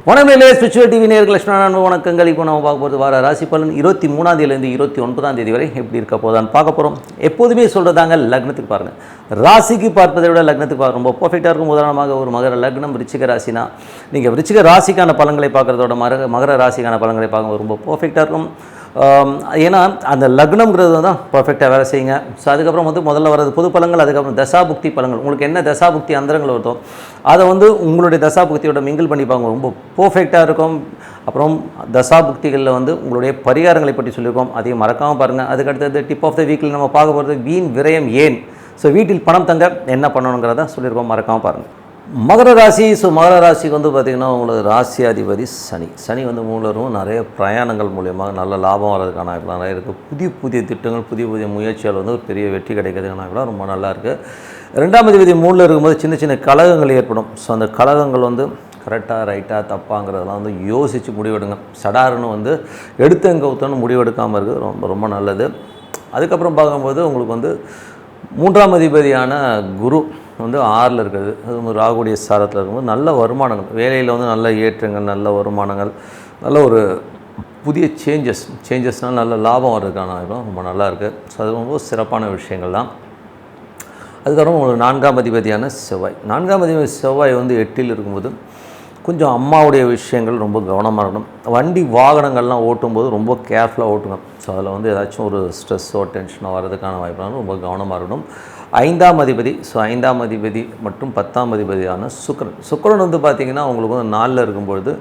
வணக்கம் spiritual TV நேயர்கள் லட்சுமணன் வணக்கங்கள். இப்போ நம்ம பார்க்க போகிறது வார ராசி பலன் 23ஆம் தேதியிலேருந்து 29ஆம் தேதி வரை எப்படி இருக்க போதான்னு பார்க்க போகிறோம். எப்போதுமே சொல்கிறதாங்க லக்னத்துக்கு பாருங்கள். ராசிக்கு பார்ப்பதை விட லக்னத்துக்கு பார்க்க ரொம்ப பர்ஃபெக்டாக இருக்கும். உதாரணமாக ஒரு மகர லக்னம் விருச்சிக ராசினா நீங்கள் விருச்சிக ராசிக்கான பலன்களை பார்க்குறதோட மகர ராசிக்கான பலன்களை பார்க்கும்போது ரொம்ப பர்ஃபெக்டாக இருக்கும். ஏன்னா அந்த லக்னம்ங்கிறது தான் பர்ஃபெக்டாக வேலை செய்யுங்க. ஸோ அதுக்கப்புறம் முதல்ல வரது பொது பலன்கள், அதுக்கப்புறம் தசாபுக்தி பலன்கள். உங்களுக்கு என்ன தசாபுக்தி அந்தரங்கள் வருதோ அதை உங்களுடைய தசாபுக்தியோட மிங்கிள் பண்ணிப்பாங்க, ரொம்ப பர்ஃபெக்டாக இருக்கும். அப்புறம் தசாபுக்திகளில் உங்களுடைய பரிகாரங்களை பற்றி சொல்லியிருக்கோம், அதையும் மறக்காமல் பாருங்கள். அதுக்கடுத்தது டிப் ஆஃப் த வீக்கில் நம்ம பார்க்க போகிறது வீண் விரயம் ஏன். ஸோ வீட்டில் பணம் தங்க என்ன பண்ணணுங்கிறத சொல்லியிருக்கோம், மறக்காமல் பாருங்கள். மகர ராசி. ஸோ மகர ராசிக்கு பார்த்திங்கன்னா உங்களுக்கு ராசியாதிபதி சனி மூலரும் நிறைய பிரயாணங்கள் மூலியமாக நல்ல லாபம் வர்றதுக்கான வாய்ப்புலாம் நிறைய இருக்குது. புதிய திட்டங்கள், புதிய முயற்சியால் ஒரு பெரிய வெற்றி கிடைக்கிறதுக்கான வாய்ப்புலாம் ரொம்ப நல்லா இருக்குது. 2ஆம் அதிபதி 3ல் இருக்கும்போது சின்ன கலகங்கள் ஏற்படும். ஸோ அந்த கலகங்கள் கரெக்டாக ரைட்டாக தப்பாங்கிறதெல்லாம் யோசித்து முடிவெடுங்க. சடாருன்னு எடுத்தங்க ஊத்தன்னு முடிவெடுக்காமல் இருக்குது ரொம்ப ரொம்ப நல்லது. அதுக்கப்புறம் பார்க்கும்போது உங்களுக்கு 3ஆம் அதிபதியான குரு 6ல் இருக்கிறது, அது ராகுடைய சாரத்தில் இருக்கும்போது நல்ல வருமானங்கள், வேலையில் நல்ல ஏற்றங்கள், நல்ல வருமானங்கள், நல்ல ஒரு புதிய சேஞ்சஸ்னால் நல்ல லாபம் வர்றதுக்கான ரொம்ப நல்லா இருக்குது. ஸோ அது ரொம்ப சிறப்பான விஷயங்கள் தான். அதுக்கப்புறம் உங்களுக்கு 4ஆம் அதிபதியான செவ்வாய் 8ல் இருக்கும்போது கொஞ்சம் அம்மாவுடைய விஷயங்கள் ரொம்ப கவனமாக இருக்கணும். வண்டி வாகனங்கள்லாம் ஓட்டும்போது ரொம்ப கேர்ஃபுல்லாக ஓட்டுங்க. ஸோ அதில் ஏதாச்சும் ஒரு ஸ்ட்ரெஸ்ஸோ டென்ஷனோ வர்றதுக்கான வாய்ப்புனாலும் ரொம்ப கவனமாக இருக்கணும். 5ஆம் அதிபதி. ஸோ 5ஆம் அதிபதி மற்றும் 10ஆம் அதிபதியான சுக்கிரன் பார்த்திங்கன்னா உங்களுக்கு 4ல் இருக்கும்பொழுது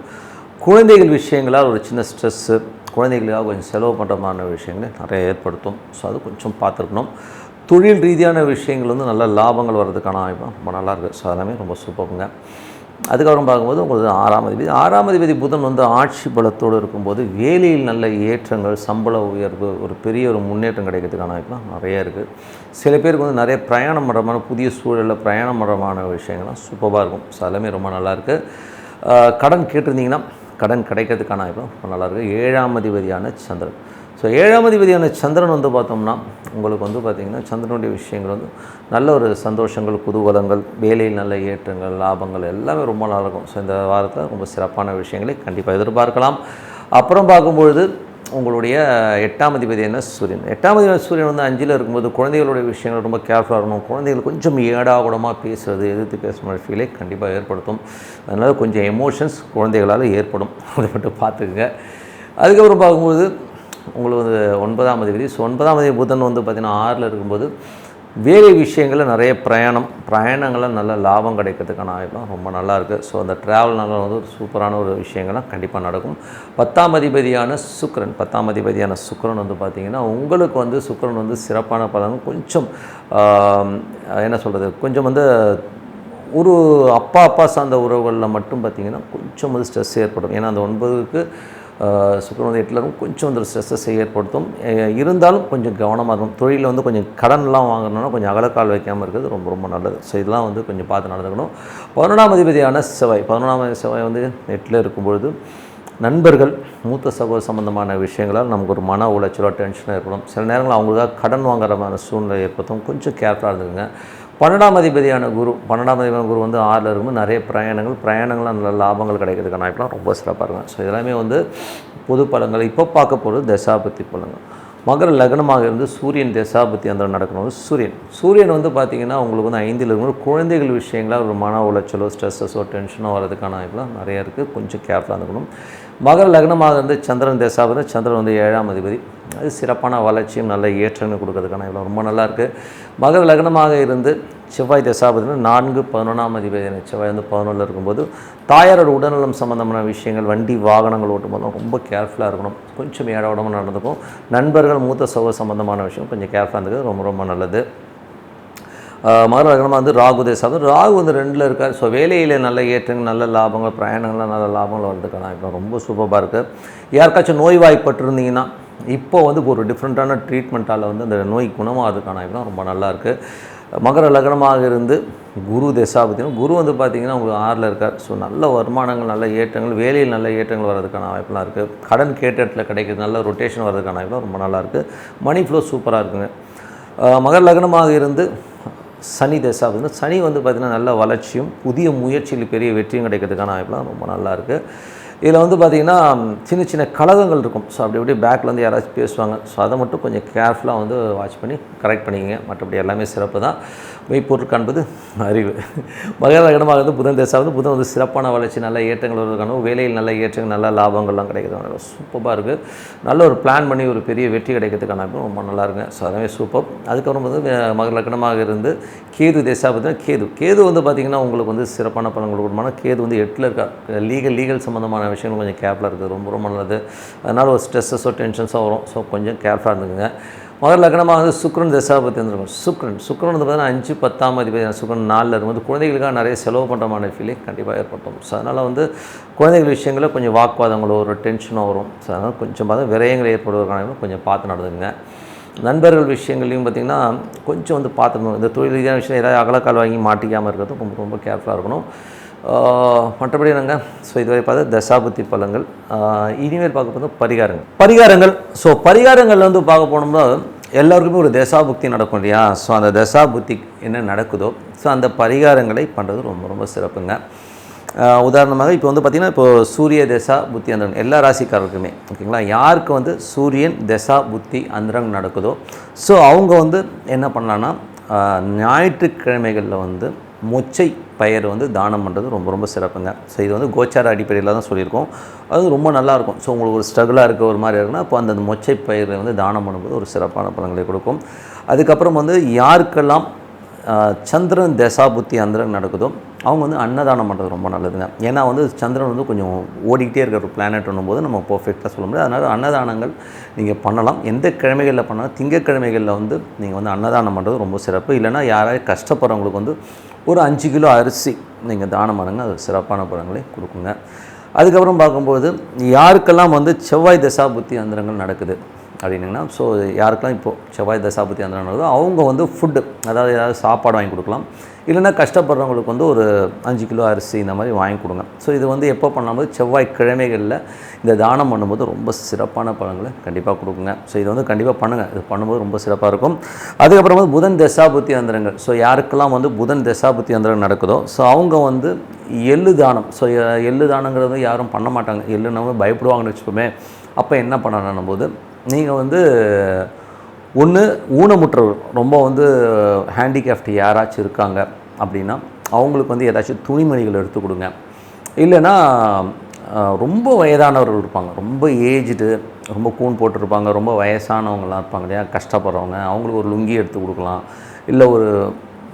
குழந்தைகள் விஷயங்களால் ஒரு சின்ன ஸ்ட்ரெஸ்ஸு, குழந்தைகளுக்காக கொஞ்சம் செலவு பண்ணுறமான விஷயங்களை நிறைய ஏற்படுத்தும். ஸோ அது கொஞ்சம் பார்த்துருக்கணும். தொழில் ரீதியான விஷயங்கள் நல்ல லாபங்கள் வர்றதுக்கான வாய்ப்பு ரொம்ப நல்லாயிருக்கு. ஸோ அதெல்லாமே ரொம்ப சூப்பருங்க. அதுக்கப்புறம் பார்க்கும்போது உங்களுக்கு 6ஆம் அதிபதி புதன் ஆட்சி பலத்தோடு இருக்கும்போது வேலையில் நல்ல ஏற்றங்கள், சம்பள உயர்வு, ஒரு பெரிய ஒரு முன்னேற்றம் கிடைக்கிறதுக்கான வாய்ப்புலாம் நிறைய இருக்குது. சில பேருக்கு நிறைய பிரயாணம் பண்ணுறமான புதிய சூழலில் பிரயாணம் பண்ணுறமான விஷயங்கள்லாம் சூப்பராக இருக்கும். ஸோ எல்லாமே ரொம்ப நல்லாயிருக்கு. கடன் கேட்டிருந்தீங்கன்னா கடன் கிடைக்கிறதுக்கான வாய்ப்புலாம் ரொம்ப நல்லாயிருக்கு. 7ஆம் அதிபதியான சந்திரன். ஸோ 7ஆம் அதிபதியான சந்திரன் பார்த்தோம்னா உங்களுக்கு பார்த்திங்கன்னா சந்திரனுடைய விஷயங்கள் நல்ல ஒரு சந்தோஷங்கள், குதூகலங்கள், வேலையில் நல்ல ஏற்றங்கள், லாபங்கள் எல்லாமே ரொம்ப நல்லாயிருக்கும். ஸோ இந்த வாரத்தில் ரொம்ப சிறப்பான விஷயங்களை கண்டிப்பாக எதிர்பார்க்கலாம். அப்புறம் பார்க்கும்பொழுது உங்களுடைய 8ஆம் அதிபதியான சூரியன். 8ஆம் அதிபதி சூரியன் 5ல் இருக்கும்போது குழந்தைகளுடைய விஷயங்கள் ரொம்ப கேர்ஃபுல்லாக இருக்கணும். குழந்தைகள் கொஞ்சம் ஏடாகூடமாக பேசுகிறது, எதிர்த்து பேசுகிற ஃபீலை கண்டிப்பாக ஏற்படுத்தும். அதனால் கொஞ்சம் எமோஷன்ஸ் குழந்தைகளால் ஏற்படும், அதை மட்டும் பார்த்துக்குங்க. அதுக்கப்புறம் பார்க்கும்போது உங்களுக்கு 9ஆம் அதிபதி. ஸோ 9ஆம் அதிபதி புதன் பார்த்திங்கன்னா 6ல் இருக்கும்போது வேலை விஷயங்களில் நிறைய பிரயாணங்களில் நல்ல லாபம் கிடைக்கிறதுக்கான வாய்ப்புலாம் ரொம்ப நல்லாயிருக்கு. ஸோ அந்த ட்ராவல்னால ஒரு சூப்பரான ஒரு விஷயங்கள்லாம் கண்டிப்பாக நடக்கும். 10ஆம் அதிபதியான சுக்கிரன். 10ஆம் அதிபதியான சுக்கிரன் பார்த்திங்கன்னா உங்களுக்கு சுக்கிரன் சிறப்பான பலன். கொஞ்சம் என்ன சொல்கிறது, கொஞ்சம் ஒரு அப்பா சார்ந்த உறவுகளில் மட்டும் பார்த்திங்கன்னா கொஞ்சம் ஸ்ட்ரெஸ் ஏற்படும். ஏன்னா அந்த 9க்கு சுக்கிரன் 8ல் கொஞ்சம் ஸ்ட்ரெஸ்ஸை ஏற்படுத்தும். இருந்தாலும் கொஞ்சம் கவனமாக இருக்கும். தொழிலில் கொஞ்சம் கடன்லாம் வாங்கணுன்னா கொஞ்சம் அகலக்கால் வைக்காமல் இருக்கிறது ரொம்ப ரொம்ப நல்லது. ஸோ இதெல்லாம் கொஞ்சம் பார்த்து நடந்துக்கணும். 11ஆம் அதிபதியான செவ்வாய். 11ஆம் அதிபதி செவ்வாய் 8ல் இருக்கும்பொழுது நண்பர்கள், மூத்த சகோதர சம்பந்தமான விஷயங்களால் நமக்கு ஒரு மன உளைச்சலோ டென்ஷனோ ஏற்படும். சில நேரங்களில் அவங்களுக்காக கடன் வாங்குறமான சூழ்நிலை ஏற்படுத்தும். கொஞ்சம் கேர்ஃபுல்லாக இருந்துக்குங்க. 12ஆம் அதிபதியான குரு. 12ஆம் அதிபதியான குரு 6ல் இருக்கும்போது நிறைய பிரயாணங்கள்லாம் நல்ல லாபங்கள் கிடைக்கிறதுக்கான வாய்ப்புலாம் ரொம்ப சிறப்பாக இருக்கும். ஸோ இதெல்லாமே பொது பலன்கள். இப்போ பார்க்க போகிறது தசாபத்தி பலன்கள். மகர லக்னமாக இருந்து சூரியன் தசாபத்தி அந்த நடக்கணும். சூரியன் பார்த்திங்கன்னா உங்களுக்கு 5ல் இருக்கும்போது குழந்தைகள் விஷயங்களாக ஒரு மன உளைச்சலோ ஸ்ட்ரெஸ்ஸோ டென்ஷனோ வர்றதுக்கான வாய்ப்புலாம் நிறையா இருக்குது. கொஞ்சம் கேர்ஃபுல்லாக இருக்கணும். மகர லக்னமாக இருந்து சந்திரன் தசாபதி. சந்திரன் 7ஆம் அதிபதி. அது சிறப்பான வளர்ச்சியும் நல்ல ஏற்றங்கள் கொடுக்கறதுக்கான இவ்வளோ ரொம்ப நல்லாயிருக்கு. மகர லக்னமாக இருந்து செவ்வாய் தசாபதினா 4, 11ஆம் அதிபதி செவ்வாய் 11ல் இருக்கும்போது தாயாரோட உடல்நலம் சம்மந்தமான விஷயங்கள், வண்டி வாகனங்கள் ஓட்டும்போது ரொம்ப கேர்ஃபுல்லாக இருக்கணும். கொஞ்சம் ஏடாவிடமாக நடந்துக்கும். நண்பர்கள், மூத்த சகோதர சம்மந்தமான விஷயம் கொஞ்சம் கேர்ஃபுல்லாக இருந்துக்கிறது ரொம்ப ரொம்ப நல்லது. மகர லக்னமாக ராகு தசாபதி. ராகு 2ல் இருக்கார். ஸோ வேலையில் நல்ல ஏற்றங்கள், நல்ல லாபங்கள், பிரயாணங்கள்லாம் நல்ல லாபங்கள் வர்றதுக்கான இப்போ ரொம்ப சூப்பராக இருக்குது. யாருக்காச்சும் நோய்வாய்ப்பட்டிருந்தீங்கன்னா இப்போ ஒரு டிஃப்ரெண்ட்டான ட்ரீட்மெண்ட்டால் அந்த நோய் குணமாகிறதுக்கான இப்போ ரொம்ப நல்லாயிருக்கு. மகர லக்னமாக இருந்து குரு தசாபதியும் குரு பார்த்திங்கன்னா உங்களுக்கு 6ல் இருக்கார். ஸோ நல்ல வருமானங்கள், நல்ல ஏற்றங்கள், வேலையில் நல்ல ஏற்றங்கள் வர்றதுக்கான வாய்ப்புலாம் இருக்குது. கடன் கேட்ட இடத்துல கிடைக்கிறது, நல்ல ரொட்டேஷன் வர்றதுக்கான வாய்ப்புலாம் ரொம்ப நல்லாயிருக்கு. மணி ஃப்ளோ சூப்பராக இருக்குங்க. மகர லக்னமாக இருந்து சனி தசாபுத்தி. சனி வந்து பார்த்திங்கன்னா நல்ல வளர்ச்சியும் புதிய முயற்சியில் பெரிய வெற்றியும் கிடைக்கிறதுக்கான வாய்ப்புலாம் ரொம்ப நல்லாயிருக்கு. இதில் வந்து பார்த்திங்கன்னா சின்ன சின்ன கலகங்கள் இருக்கும். ஸோ அப்படி அப்படியே பேக்லேருந்து யாராச்சும் பேசுவாங்க. ஸோ அதை மட்டும் கொஞ்சம் கேர்ஃபுல்லாக வந்து வாட்ச் பண்ணி கரெக்ட் பண்ணிக்கங்க. மற்றபடி எல்லாமே சிறப்பு தான். மெய்ப்பொருள் காண்பது அறிவு. மகர லக்னமாக வந்து புதன் தசா வந்து புதன் வந்து சிறப்பான வளர்ச்சி, நல்ல ஏற்றங்கள் வருவதற்கான வேலையில் நல்ல ஏற்றங்கள், நல்ல லாபங்கள்லாம் கிடைக்கிறதுனால சூப்பராக இருக்குது. நல்ல ஒரு பிளான் பண்ணி ஒரு பெரிய வெற்றி கிடைக்கிறதுக்கான வாய்ப்பு ரொம்ப நல்லா இருக்குங்க. ஸோ அதுவே சூப்பர். அதுக்கப்புறம் வந்து மகர லக்னமாக இருந்து கேது தசா பார்த்தீங்கன்னா கேது வந்து பார்த்திங்கன்னா உங்களுக்கு வந்து சிறப்பான பலன்கள் கொடுக்கணும்னா கேது வந்து 8ல் இருக்கா. லீகல் சம்மந்தமான விஷயங்கள் கொஞ்சம் கேர்ஃபுல்லாக இருக்குது. ரொம்ப ரொம்ப நல்லது. அதனால் ஒரு ஸ்ட்ரெஸ்ஸஸோ டென்ஷன்ஸோ வரும். ஸோ கொஞ்சம் கேர்ஃபுல்லாக இருந்துக்குங்க. மகர லக்னமாக வந்து சுக்ரன் தசாபத்தி வந்துருக்கும். சுக்ரன் வந்து பார்த்தீங்கன்னா 5, 10ஆம் அதிபதி சுக்ரன் 4ல் இருக்கும்போது குழந்தைகளுக்காக நிறைய செலவு பண்ணுறமான ஃபீலிங் கண்டிப்பாக ஏற்படுத்தும். ஸோ அதனால் வந்து குழந்தைகள் விஷயங்களில் கொஞ்சம் வாக்குவாதங்களோ ஒரு டென்ஷனோ வரும். ஸோ அதனால் கொஞ்சம் பார்த்து விரயங்கள் ஏற்படுவதற்கான கொஞ்சம் பார்த்து நடந்துங்க. நண்பர்கள் விஷயங்கள்லையும் பார்த்திங்கன்னா கொஞ்சம் வந்து பார்த்துக்கணும். இந்த தொழில் ரீதியான விஷயம் ஏதாவது அகலக்கால் வாங்கி மாட்டிக்காமல் இருக்கிறது ரொம்ப ரொம்ப கேர்ஃபுல்லாக இருக்கணும். மற்றபடி நாங்கள் ஸோ இதுவரை பார்த்து தசாபுத்தி பலன்கள். இனிமேல் பார்க்க போது பரிகாரங்கள். ஸோ பரிகாரங்கள் வந்து பார்க்க போனோம்னா எல்லாருக்குமே ஒரு தசாபுக்தி நடக்கும் இல்லையா. ஸோ அந்த தசாபுத்தி என்ன நடக்குதோ ஸோ அந்த பரிகாரங்களை பண்ணுறது ரொம்ப ரொம்ப சிறப்புங்க. உதாரணமாக இப்போ வந்து பார்த்திங்கன்னா இப்போது சூரிய தசா புத்தி அந்தரங்க எல்லா ராசிக்காரருக்குமே ஓகேங்களா. யாருக்கு வந்து சூரியன் தசா புத்தி அந்தரங்க நடக்குதோ ஸோ அவங்க வந்து என்ன பண்ணலான்னா ஞாயிற்றுக்கிழமைகளில் வந்து மொச்சை பயிர் வந்து தானம் பண்ணுறது ரொம்ப ரொம்ப சிறப்புங்க. ஸோ இது வந்து கோச்சார அடிப்படையில் தான் சொல்லியிருக்கோம். அது ரொம்ப நல்லாயிருக்கும். ஸோ உங்களுக்கு ஒரு ஸ்ட்ரகிளாக இருக்க ஒரு மாதிரி இருக்குன்னா இப்போ அந்த மொச்சை பயிரை வந்து தானம் பண்ணும்போது ஒரு சிறப்பான பலன்களை கொடுக்கும். அதுக்கப்புறம் வந்து யாருக்கெல்லாம் சந்திரன் தசாபுத்தி அந்தரங்க நடக்குதோ அவங்க வந்து அன்னதானம் பண்ணுறது ரொம்ப நல்லதுங்க. ஏன்னா வந்து சந்திரன் வந்து கொஞ்சம் ஓடிக்கிட்டே இருக்கிற ஒரு பிளானட் பண்ணும்போது நம்ம பர்ஃபெக்டாக சொல்ல முடியாது. அதனால் அன்னதானங்கள் நீங்கள் பண்ணலாம். எந்த கிழமைகளில் பண்ணாலும் திங்கக்கிழமைகளில் வந்து நீங்கள் வந்து அன்னதானம் பண்ணுறது ரொம்ப சிறப்பு. இல்லைனா யாராவது கஷ்டப்படுறவங்களுக்கு வந்து ஒரு 5 கிலோ அரிசி நீங்கள் தானம் பண்ணுங்க. அது சிறப்பான பலன்களை கொடுக்குங்க. அதுக்கப்புறம் பார்க்கும்போது யாருக்கெல்லாம் வந்து செவ்வாய் தசாபுத்தி அந்தரங்கள் நடக்குது அப்படின்னிங்கன்னா ஸோ யாருக்கெல்லாம் இப்போது செவ்வாய் தசாபுத்தி அந்தரங்கள் நடக்குதோ அவங்க வந்து ஃபுட்டு அதாவது ஏதாவது சாப்பாடு வாங்கி கொடுக்கலாம். இல்லைன்னா கஷ்டப்படுறவங்களுக்கு வந்து ஒரு 5 கிலோ அரிசி இந்த மாதிரி வாங்கி கொடுங்க. ஸோ இது வந்து எப்போ பண்ணும்போது செவ்வாய் கிழமைகளில் இந்த தானம் பண்ணும்போது ரொம்ப சிறப்பான பலன்களை கண்டிப்பாக கொடுக்குங்க. ஸோ இது வந்து கண்டிப்பாக பண்ணுங்கள். இது பண்ணும்போது ரொம்ப சிறப்பாக இருக்கும். அதுக்கப்புறம் வந்து புதன் தசாபுத்தி அந்தரங்கள். ஸோ யாருக்கெல்லாம் வந்து புதன் தசாபுத்தி அந்தரங்கள் நடக்குதோ ஸோ அவங்க வந்து எள்ளு தானம். ஸோ எள்ளு தானங்கிறது யாரும் பண்ண மாட்டாங்க. எள்ளுனவங்க பயப்படுவாங்கன்னு வச்சுப்போமே. அப்போ என்ன பண்ணணும் போது நீங்கள் வந்து ஒன்று ஊனமுற்றவர் ரொம்ப வந்து ஹேண்டிகேப்ட் யாராச்சும் இருக்காங்க அப்படின்னா அவங்களுக்கு வந்து ஏதாச்சும் துணிமணிகள் எடுத்து கொடுங்க. இல்லைன்னா ரொம்ப வயதானவர்கள் இருப்பாங்க, ரொம்ப ஏஜ்டு, ரொம்ப கூன் போட்டிருப்பாங்க, ரொம்ப வயசானவங்களாம் இருப்பாங்க இல்லையா, கஷ்டப்படுறவங்க அவங்களுக்கு ஒரு லுங்கி எடுத்து கொடுக்கலாம். இல்லை ஒரு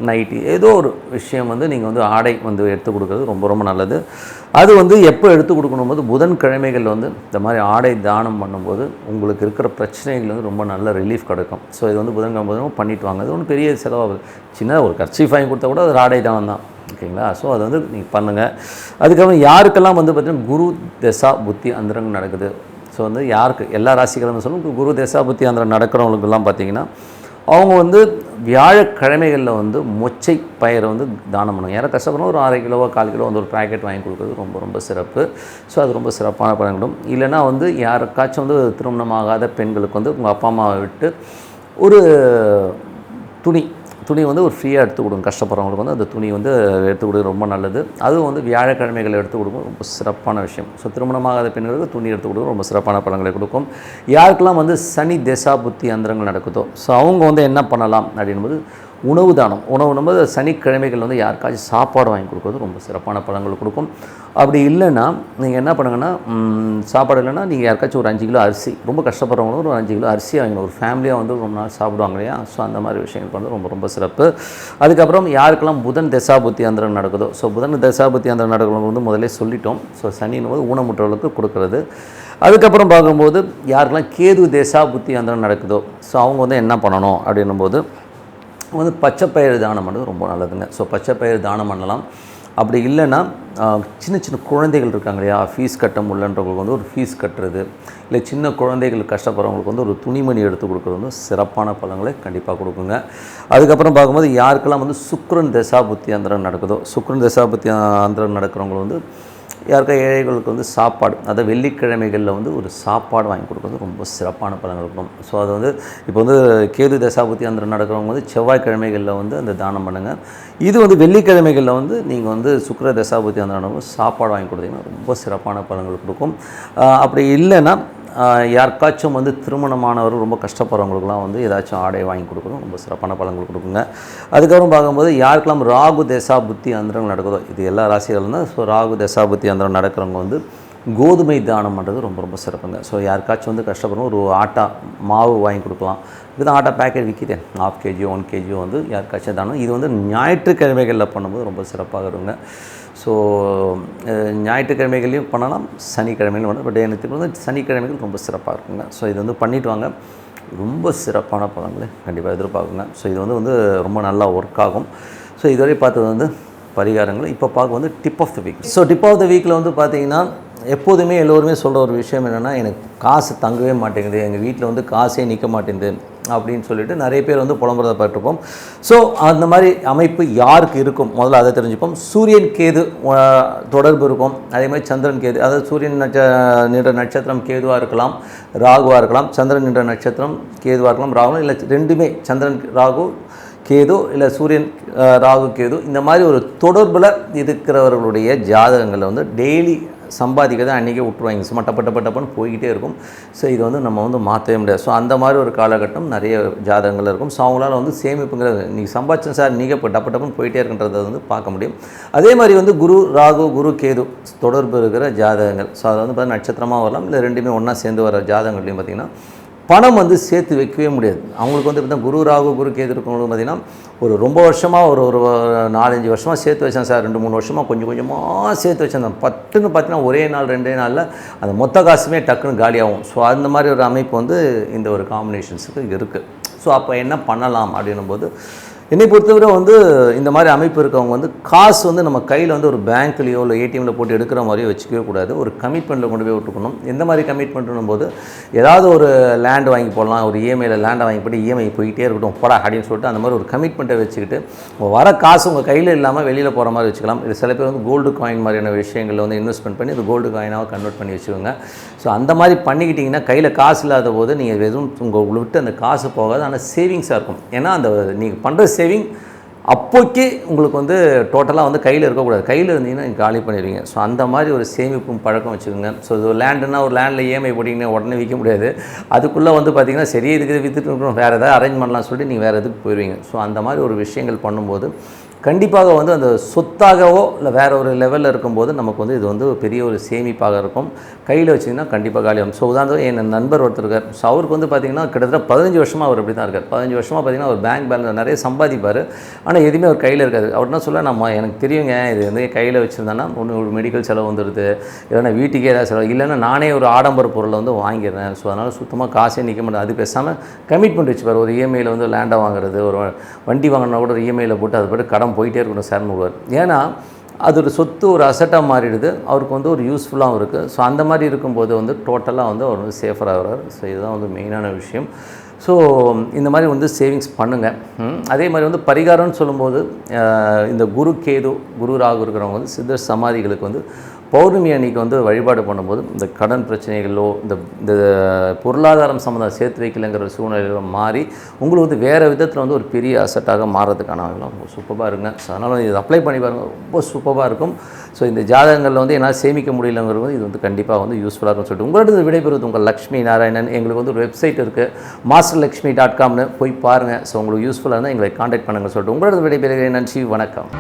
நைட்டி ஏதோ ஒரு விஷயம் வந்து நீங்கள் வந்து ஆடை வந்து எடுத்து கொடுக்குறது ரொம்ப ரொம்ப நல்லது. அது வந்து எப்போ எடுத்து கொடுக்கணும் போது புதன் கிழமைகளில் வந்து இந்த மாதிரி ஆடை தானம் பண்ணும்போது உங்களுக்கு இருக்கிற பிரச்சனைகள் வந்து ரொம்ப நல்ல ரிலீஃப் கிடைக்கும். ஸோ இது வந்து புதன்கிழமை பண்ணிட்டு வாங்க. அது ஒன்றும் பெரிய செலவாகுது. சின்ன ஒரு கர்ச்சீஃப் வாங்கி கொடுத்தா கூட அது ஆடை தானம் தான் ஓகேங்களா. ஸோ அது வந்து நீங்கள் பண்ணுங்கள். அதுக்கப்புறம் யாருக்கெல்லாம் வந்து பார்த்திங்கன்னா குரு தசா புத்தி அந்தரங்க நடக்குது. ஸோ வந்து யாருக்கு எல்லா ராசிகளும் சொல்லும் குரு தசா புத்தி அந்தரங்க நடக்கிறவங்களுக்கெல்லாம் பார்த்திங்கன்னா அவங்க வந்து வியாழக்கிழமைகளில் வந்து மொச்சை பயிரை வந்து தானம் பண்ணுவாங்க. யாரும் கஷ்டப்படணும் ஒரு 1/2 கிலோவோ 1/4 கிலோ வந்து ஒரு பேக்கெட் வாங்கி கொடுக்குறது ரொம்ப ரொம்ப சிறப்பு. ஸோ அது ரொம்ப சிறப்பான பலன்களும். இல்லைனா வந்து யாருக்காச்சும் வந்து திருமணமாகாத பெண்களுக்கு வந்து உங்கள் அப்பா அம்மாவை விட்டு ஒரு துணி வந்து ஒரு ஃப்ரீயாக எடுத்து கொடுங்க. கஷ்டப்படுறவங்களுக்கு வந்து அந்த துணி வந்து எடுத்து கொடுக்க ரொம்ப நல்லது. அதுவும் வந்து வியாழக்கிழமைகளை எடுத்து கொடுக்கும் ரொம்ப சிறப்பான விஷயம். ஸோ திருமணமாகாத பெண்களுக்கு துணி எடுத்து கொடுக்கும் ரொம்ப சிறப்பான பலன்களை கொடுக்கும். யாருக்கெல்லாம் வந்து சனி தசா புத்தி அந்தரங்கள் நடக்குதோ ஸோ அவங்க வந்து என்ன பண்ணலாம் அப்படின்போது உணவு தானம். உணவுனும்போது சனிக்கிழமைகள் வந்து யாருக்காச்சும் சாப்பாடு வாங்கி கொடுக்குறது ரொம்ப சிறப்பான பலன்கள் கொடுக்கும். அப்படி இல்லைன்னா நீங்கள் என்ன பண்ணுங்கன்னா சாப்பாடு இல்லைன்னா நீங்கள் யாருக்காச்சும் ஒரு 5 கிலோ அரிசி, ரொம்ப கஷ்டப்படுறவங்களும் ஒரு 5 கிலோ அரிசி வாங்கணும். ஒரு ஃபேமிலியாக வந்து ரொம்ப நாள் சாப்பிடுவாங்க இல்லையா. ஸோ அந்த மாதிரி விஷயங்கள் பண்ணுறது ரொம்ப ரொம்ப சிறப்பு. அதுக்கப்புறம் யாருக்கெல்லாம் புதன் தசாபுத்தி அந்தரம் நடக்குதோ ஸோ புதன் தசாபுத்தி அந்தரம் நடக்கிறவங்க வந்து முதலே சொல்லிட்டோம். ஸோ சனின்னு போது ஊனமுற்றவர்களுக்கு கொடுக்குறது. அதுக்கப்புறம் பார்க்கும்போது யாருக்கெல்லாம் கேது தசாபுத்தி அந்தரம் நடக்குதோ ஸோ அவங்க வந்து என்ன பண்ணணும் அப்படின்னும்போது வந்து பச்சைப்பயிறு தானம் பண்ணுறது ரொம்ப நல்லதுங்க. ஸோ பச்சைப்பயிறு தானம் பண்ணலாம். அப்படி இல்லைன்னா சின்ன சின்ன குழந்தைகள் இருக்காங்க இல்லையா, ஃபீஸ் கட்ட முடியலன்றவங்களுக்கு வந்து ஒரு ஃபீஸ் கட்டுறது, இல்லை சின்ன குழந்தைகள் கஷ்டப்படுறவங்களுக்கு வந்து ஒரு துணிமணி எடுத்து கொடுக்குறது வந்து சிறப்பான பலன்களை கண்டிப்பாக கொடுக்குங்க. அதுக்கப்புறம் பார்க்கும்போது யாருக்கெல்லாம் வந்து சுக்ரன் தசாபுத்தி அந்தரம் நடக்குதோ சுக்ரன் தசாபுத்தி அந்தரம் நடக்கிறவங்க வந்து யாருக்கா ஏழைகளுக்கு வந்து சாப்பாடு, அதை வெள்ளிக்கிழமைகளில் வந்து ஒரு சாப்பாடு வாங்கி கொடுக்குறது ரொம்ப சிறப்பான பலன்கள் இருக்கும். ஸோ அது வந்து இப்போ வந்து கேது தசாபுத்தி அந்த நடக்கிறவங்க வந்து செவ்வாய்க்கிழமைகளில் வந்து அந்த தானம் பண்ணுங்கள். இது வந்து வெள்ளிக்கிழமைகளில் வந்து நீங்கள் வந்து சுக்கிர தசாபுத்தி அந்த நடக்கும் சாப்பாடு வாங்கி கொடுத்தீங்கன்னா ரொம்ப சிறப்பான பலன்கள் கொடுக்கும். அப்படி இல்லைன்னா யாருக்காச்சும் வந்து திருமணமானவர் ரொம்ப கஷ்டப்படுறவங்களுக்குலாம் வந்து ஏதாச்சும் ஆடை வாங்கி கொடுக்கணும், ரொம்ப சிறப்பான பலன்கள் கொடுக்குங்க. அதுக்கப்புறம் பார்க்கும்போது யாருக்கெல்லாம் ராகு தசாபுத்தி அந்தரம் நடக்குதோ, இது எல்லா ராசிகளும் தான். ஸோ ராகு தசாபுத்தி அந்தரம் நடக்கிறவங்க வந்து கோதுமை தானம் பண்ணுறது ரொம்ப ரொம்ப சிறப்புங்க. ஸோ யாருக்காச்சும் வந்து கஷ்டப்படுறோம் ஒரு ஆட்டா மாவு வாங்கி கொடுக்கலாம். இதுதான் ஆட்டா பேக்கெட் விற்கிது, 1/2 kg 1 kg வந்து யாருக்காச்சும் தானம். இது வந்து ஞாயிற்றுக்கிழமைகளில் பண்ணும்போது ரொம்ப சிறப்பாக இருக்குங்க. ஸோ ஞாயிற்றுக்கிழமைகளையும் பண்ணலாம், சனிக்கிழமையிலும் பண்ணலாம். பட் எனக்கு வந்து சனிக்கிழமைகள் ரொம்ப சிறப்பாக இருக்குங்க. ஸோ இது வந்து பண்ணிவிட்டு வாங்க, ரொம்ப சிறப்பான பலன்களை கண்டிப்பாக எதிர்பார்க்குங்க. ஸோ இது வந்து ரொம்ப நல்லா ஒர்க் ஆகும். ஸோ இதுவரை பார்த்தது வந்து பரிகாரங்கள். இப்போ பார்க்க வந்து tip of the week. So tip of the வீக்கில் வந்து பார்த்திங்கன்னா எப்போதுமே எல்லோருமே சொல்கிற ஒரு விஷயம் என்னென்னா, எனக்கு காசு தங்கவே மாட்டேங்குது, எங்கள் வீட்டில் வந்து காசே நிற்க மாட்டேங்குது அப்படின்னு சொல்லிட்டு நிறைய பேர் வந்து புலம்புறதை பார்த்துருப்போம். ஸோ அந்த மாதிரி அமைப்பு யாருக்கு இருக்கும் முதல்ல அதை தெரிஞ்சுப்போம். சூரியன் கேது தொடர்பு இருக்கும், அதே மாதிரி சந்திரன் கேது, அதாவது சூரியன் நின்ற நட்சத்திரம் கேதுவாக இருக்கலாம், ராகுவாக இருக்கலாம். சந்திரன் நின்ற நட்சத்திரம் கேதுவாக இருக்கலாம், ராகுலாம் இல்லை, ரெண்டுமே சந்திரன் ராகு கேது இல்லை சூரியன் ராகு கேது, இந்த மாதிரி ஒரு தொடர்பில் இருக்கிறவர்களுடைய ஜாதகங்களில் வந்து டெய்லி சம்பாதிக்கிறத அன்றைக்கே விட்டுருவாங்க, சும்மா டப்பன்னு போய்கிட்டே இருக்கும். ஸோ இது வந்து நம்ம வந்து மாற்றவே முடியாது. ஸோ அந்த மாதிரி ஒரு காலகட்டம் நிறைய ஜாதகங்கள் இருக்கும். ஸோ அவங்களால வந்து சேமிப்புங்கிறது நீங்கள் சம்பாதிச்சேன் சார் நீங்கள் இப்போ டப்பன்னு போயிட்டே இருக்குன்றதை வந்து பார்க்க முடியும். அதே மாதிரி வந்து குரு ராகு குரு கேது தொடர்பு இருக்கிற ஜாதகங்கள், ஸோ அதை வந்து பார்த்தீங்கன்னா நட்சத்திரமாக வரலாம், இல்லை ரெண்டுமே ஒன்றா சேர்ந்து வர ஜாதகங்கள்லையும் பார்த்திங்கன்னா பணம் வந்து சேர்த்து வைக்கவே முடியாது. அவங்களுக்கு வந்து பார்த்தீங்கன்னா குரு ராகு குரு கேது இருக்கவங்களுக்கு பார்த்திங்கன்னா ஒரு ரொம்ப வருஷமாக ஒரு 4-5 வருஷமாக சேர்த்து வச்சேன் சார், 2-3 வருஷமாக கொஞ்சம் கொஞ்சமாக சேர்த்து வச்சேன், பட்டுன்னு பார்த்தீங்கன்னா ஒரே நாள் 2 நாளில் அந்த மொத்த காசுமே டக்குன்னு காலியாகும். ஸோ அந்த மாதிரி ஒரு அமைப்பு வந்து இந்த ஒரு காம்பினேஷன்ஸுக்கு இருக்குது. ஸோ அப்போ என்ன பண்ணலாம் அப்படின்னும் போது என்னை பொறுத்தவரை வந்து இந்த மாதிரி அமைப்பு இருக்கவங்க வந்து காசு வந்து நம்ம கையில் வந்து ஒரு பேங்க்லேயோ இல்லை ஏடிஎம்மில் போட்டு எடுக்கிற மாதிரியோ வச்சுக்கவே கூடாது. ஒரு கமிட்மெண்ட்டில் கொண்டு போய் விட்டுக்கணும். எந்த மாதிரி கமிட்மெண்ட்னும் போது ஏதாவது ஒரு லேண்டு வாங்கி போடலாம், ஒரு இஎம்ஐயில் லேண்டை வாங்கி போட்டு இஎம்ஐ போய்கிட்டே இருக்கட்டும் போடா அப்படின்னு சொல்லிட்டு அந்த மாதிரி ஒரு கமிட்மெண்ட்டை வச்சுக்கிட்டு வர காசு உங்கள் கையில் இல்லாமல் வெளியில் போகிற மாதிரி வச்சுக்கலாம். இது சில பேர் வந்து கோல்டு காயின் மாதிரியான விஷயங்களில் வந்து இன்வெஸ்ட்மெண்ட் பண்ணி அது கோல்டு காயினாக கன்வெர்ட் பண்ணி வச்சுக்கோங்க. ஸோ அந்த மாதிரி பண்ணிக்கிட்டிங்கன்னா கையில் காசு இல்லாத போது நீங்கள் எதுவும் உங்களை விட்டு அந்த காசு போகாது, ஆனால் சேவிங்ஸாக இருக்கும். ஏன்னா அந்த நீங்கள் பண்ணுற சேவிங் அப்போக்கே உங்களுக்கு வந்து டோட்டலாக வந்து கையில் இருக்கக்கூடாது, கையில் இருந்தீங்கன்னா நீங்கள் காலி பண்ணிடுவீங்க. ஸோ அந்த மாதிரி ஒரு சேமிப்பும் பழக்கம் வச்சுக்கோங்க. ஸோ இது லேண்டுன்னா ஒரு லேண்டில் இஎம்ஐ போட்டிங்கன்னா உடனே விற்க முடியாது, அதுக்குள்ளே வந்து பார்த்திங்கன்னா சரி இதுக்கு விற்றுட்டு இருக்கணும், வேறு எதாவது அரேஞ்ச் பண்ணலாம் சொல்லிட்டு நீங்கள் வேறு எதுக்கு போயிடுவீங்க. ஸோ அந்த மாதிரி ஒரு விஷயங்கள் பண்ணும்போது கண்டிப்பாக வந்து அந்த சொத்தாகவோ இல்லை வேறு ஒரு லெவலில் இருக்கும்போது நமக்கு வந்து இது வந்து பெரிய ஒரு சேமிப்பாக இருக்கும். கையில் வச்சிங்கன்னா கண்டிப்பாக காலியாகும். ஸோ உதாரணத்துக்கு என் நண்பர் ஒருத்தர் இருக்கார். ஸோ அவருக்கு வந்து பார்த்திங்கன்னா கிட்டத்தட்ட 15 வருஷமாக அவர் அப்படி தான் இருக்கார். 15 வருஷமாக பார்த்திங்கன்னா அவர் பேங்க் பேலன்ஸ் நிறைய சம்பாதிப்பார், ஆனால் எதுவுமே அவர் கையில் இருக்காது. அவர் என்ன சொல்ல, நம்ம எனக்கு தெரியுங்க இது வந்து கையில் வச்சுருந்தேன்னா ஒன்று ஒரு மெடிக்கல் செலவு வந்துடுது, இல்லைன்னா வீட்டுக்கே ஏதாவது செலவு, இல்லைன்னா நானே ஒரு ஆடம்பர பொருளை வந்து வாங்கிடுறேன். ஸோ அதனால் சுத்தமாக காசே நிற்க மாட்டேன். அது பேசாமல் கமிட்மெண்ட் வச்சுப்பார். ஒரு இஎம்ஐயில் வந்து லேண்டை வாங்குறது, ஒரு வண்டி வாங்கினா கூட ஒரு இஎம்ஐயில் போட்டு அது போட்டு கடன் போயிட்டே இருக்கணும் சார்னு விடுவார். ஏன்னா அது ஒரு சொத்து ஒரு அசட்டாக மாறிடுது, அவருக்கு வந்து ஒரு யூஸ்ஃபுல்லாகவும் இருக்குது. ஸோ அந்த மாதிரி இருக்கும்போது வந்து டோட்டலாக வந்து அவர் வந்து சேஃபராக வர்றார். ஸோ இதுதான் வந்து மெயினான விஷயம். ஸோ இந்த மாதிரி வந்து சேவிங்ஸ் பண்ணுங்கள். அதே மாதிரி வந்து பரிகாரம்னு சொல்லும்போது இந்த குரு கேது குரு ராகு இருக்கிறவங்க வந்து சித்தர் சமாதிகளுக்கு வந்து பௌர்ணமி அன்னைக்கு வந்து வழிபாடு பண்ணும்போது இந்த கடன் பிரச்சனைகளோ இந்த பொருளாதாரம் சம்மந்தம் சேர்த்து வைக்கலைங்கிற சூழ்நிலையில் மாறி உங்களுக்கு வந்து வேறு விதத்தில் வந்து ஒரு பெரிய அசட்டாக மாறுறதுக்கான ரொம்ப சூப்பராக இருங்க. ஸோ அதனால் இது அப்ளை பண்ணி பாருங்கள், ரொம்ப சூப்பராக இருக்கும். ஸோ இந்த ஜாதகங்களில் வந்து என்னால் சேமிக்க முடியலங்கிறது இது வந்து கண்டிப்பாக வந்து யூஸ்ஃபுல்லாக இருக்கும்னு சொல்லிட்டு உங்களோட விடைபெறுவது உங்கள் லக்ஷ்மி நாராயணன். எங்களுக்கு வந்து ஒரு வெப்சைட் இருக்குது, masterlakshmi.comனு போய் பாருங்கள். ஸோ உங்களுக்கு யூஸ்ஃபுல்லாக இருந்தால் எங்களை காண்டாக்ட் பண்ணுங்கள் சொல்லிட்டு உங்களோட விடைபெறுகிறேன். நன்றி, வணக்கம்.